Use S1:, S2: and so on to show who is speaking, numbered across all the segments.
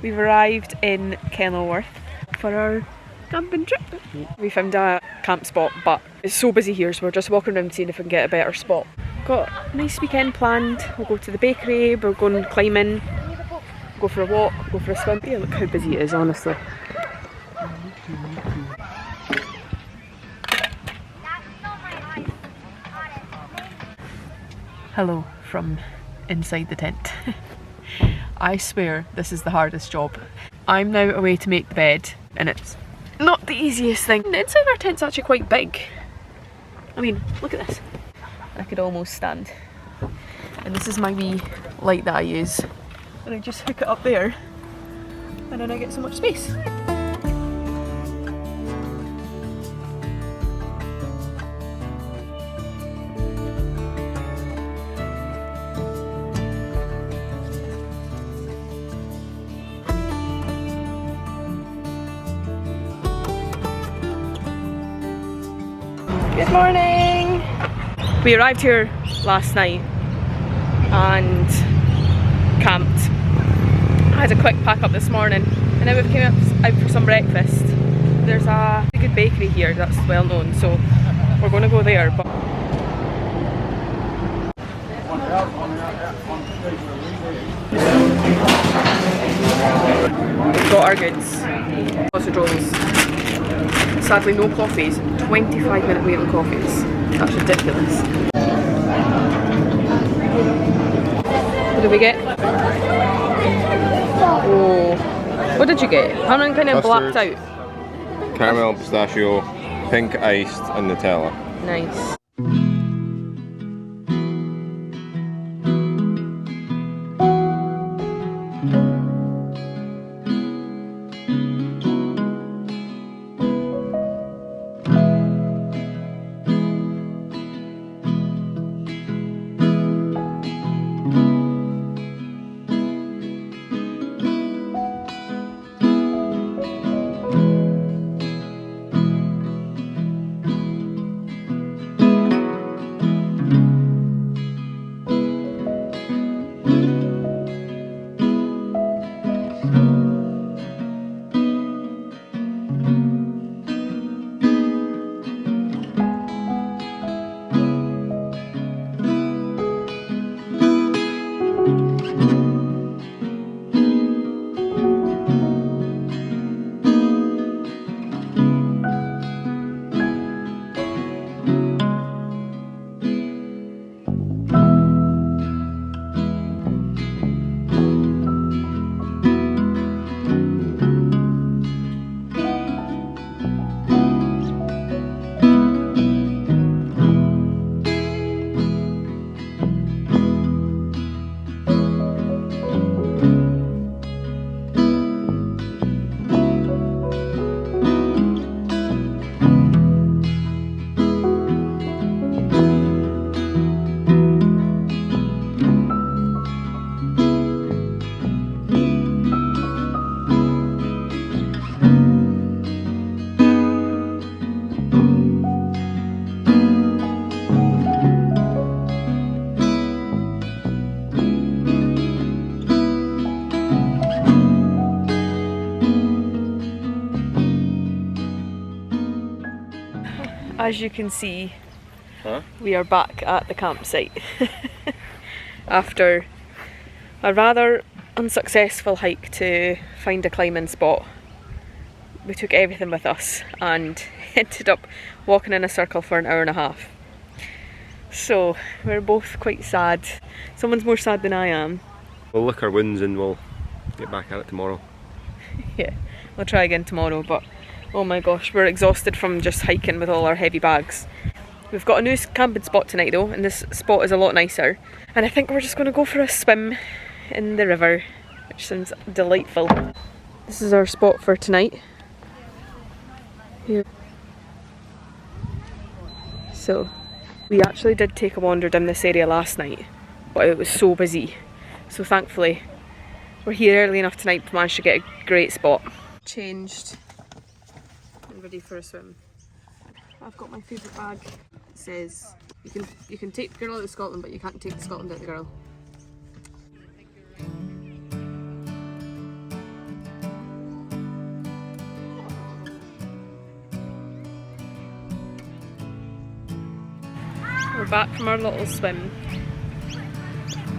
S1: We've arrived in Kenilworth for our camping trip. We found a camp spot, but it's so busy here, so we're just walking around seeing if we can get a better spot. Got a nice weekend planned. We'll go to the bakery, we're going climbing, go for a walk, go for a swim. Yeah, look how busy it is, honestly. Hello from inside the tent. I swear this is the hardest job. I'm now away to make the bed and it's not the easiest thing. The inside of our tent's actually quite big. I mean, look at this. I could almost stand. And this is my wee light that I use. And I just hook it up there and then I get so much space. Good morning! We arrived here last night and camped. I had a quick pack up this morning and now we've came out for some breakfast. There's a good bakery here that's well known, so we're going to go there. But we've got our goods. Sausage rolls. Sadly no coffees. 25-minute wait on coffees. That's ridiculous. What did we get? Oh, what did you get? I'm kind of blacked out.
S2: Caramel, pistachio, pink iced and Nutella.
S1: Nice. As you can see, we are back at the campsite after a rather unsuccessful hike to find a climbing spot. We took everything with us and ended up walking in a circle for an hour and a half. So we're both quite sad. Someone's more sad than I am.
S2: We'll lick our wounds and we'll get back at it tomorrow.
S1: Yeah, we'll try again tomorrow, but oh my gosh, we're exhausted from just hiking with all our heavy bags. We've got a new camping spot tonight though, and this spot is a lot nicer. And I think we're just going to go for a swim in the river, which sounds delightful. This is our spot for tonight. Here. So, we actually did take a wander down this area last night, but it was so busy. So thankfully, we're here early enough tonight to manage to get a great spot. Changed. Ready for a swim. I've got my favourite bag. It says you can take the girl out of Scotland, but you can't take the Scotland out of the girl. We're back from our little swim.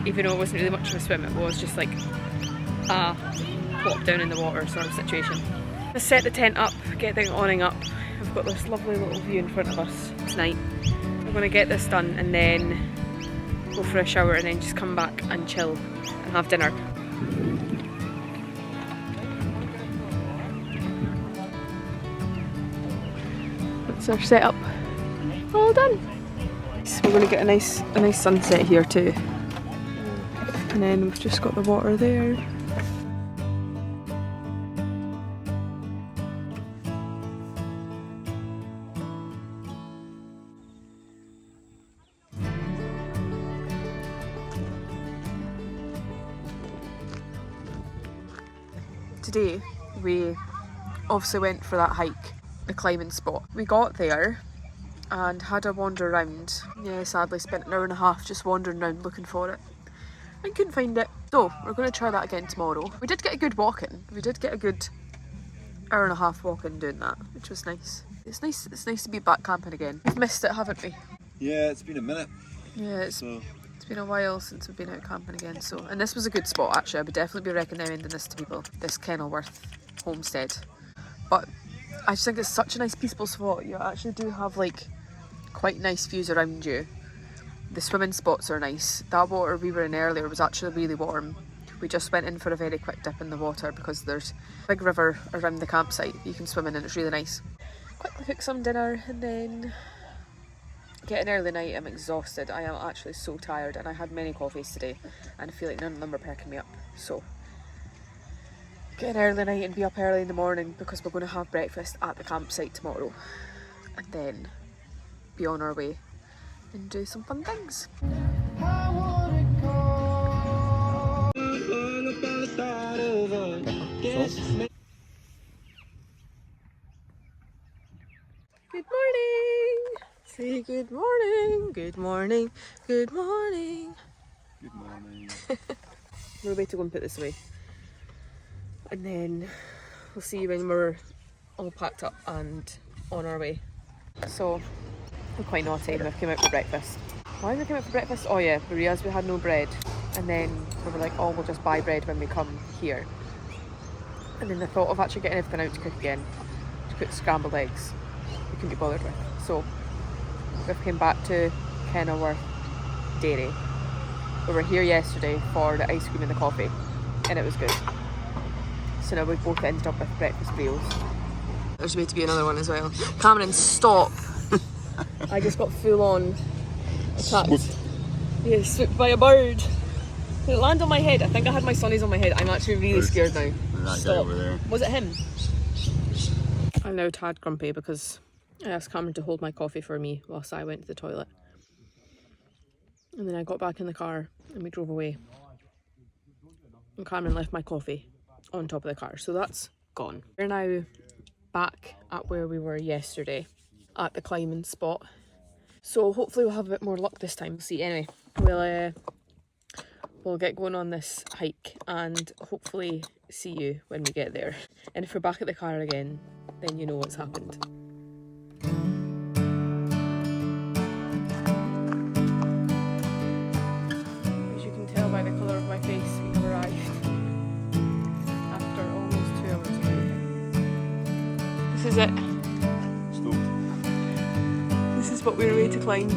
S1: Even though it wasn't really much of a swim, it was just like a plop down in the water sort of situation. Let's set the tent up, get the awning up. We've got this lovely little view in front of us tonight. We're going to get this done and then go for a shower and then just come back and chill and have dinner. That's our setup. All done. So we're going to get a nice sunset here too. And then we've just got the water there. Today we obviously went for that hike, the climbing spot. We got there and had a wander around. Yeah, sadly spent an hour and a half just wandering around looking for it. I couldn't find it. So we're going to try that again tomorrow. We did get a good walk in. We did get a good hour and a half walk in doing that, which was nice. It's nice to be back camping again. We've missed it, haven't we?
S3: Yeah, it's been a minute.
S1: Yeah, it's been a while since we've been out camping again. So, and this was a good spot actually. I would definitely be recommending this to people. This Kenilworth homestead. But I just think it's such a nice peaceful spot. You actually do have like quite nice views around you. The swimming spots are nice. That water we were in earlier was actually really warm. We just went in for a very quick dip in the water because there's a big river around the campsite you can swim in and it's really nice. Quickly cook some dinner and then get an early night. I'm exhausted. I am actually so tired and I had many coffees today and I feel like none of them are perking me up. So get an early night and be up early in the morning because we're going to have breakfast at the campsite tomorrow and then be on our way and do some fun things. Good morning! Say good morning, good morning, good morning.
S3: Good morning.
S1: We're about to go and put this away. And then we'll see you when we're all packed up and on our way. So we're quite naughty and we've come out for breakfast. Why did we come out for breakfast? Oh yeah, we realised we had no bread. And then we were like, oh, we'll just buy bread when we come here. And then the thought of actually getting everything out to cook again, to cook scrambled eggs, we couldn't be bothered with. So we've came back to Kenilworth Dairy. We were here yesterday for the ice cream and the coffee and it was good. So now we've both ended up with breakfast meals. There's about to be another one as well. Cameron, stop! I just got full on attacked.
S3: Swooped.
S1: Yeah, swooped by a bird. It landed on my head. I think I had my sunnies on my head. I'm actually really scared now.
S3: That guy over there.
S1: Was it him? I'm now tad grumpy because I asked Cameron to hold my coffee for me whilst I went to the toilet. And then I got back in the car and we drove away. And Cameron left my coffee on top of the car, so that's gone. We're now back at where we were yesterday at the climbing spot. So hopefully we'll have a bit more luck this time. We'll see. Anyway, we'll get going on this hike and hopefully see you when we get there. And if we're back at the car again, then you know what's happened. As you can tell by the colour of my face, we have arrived after almost 2 hours of waiting. This is it.
S3: Stoked.
S1: This is what we're ready to climb.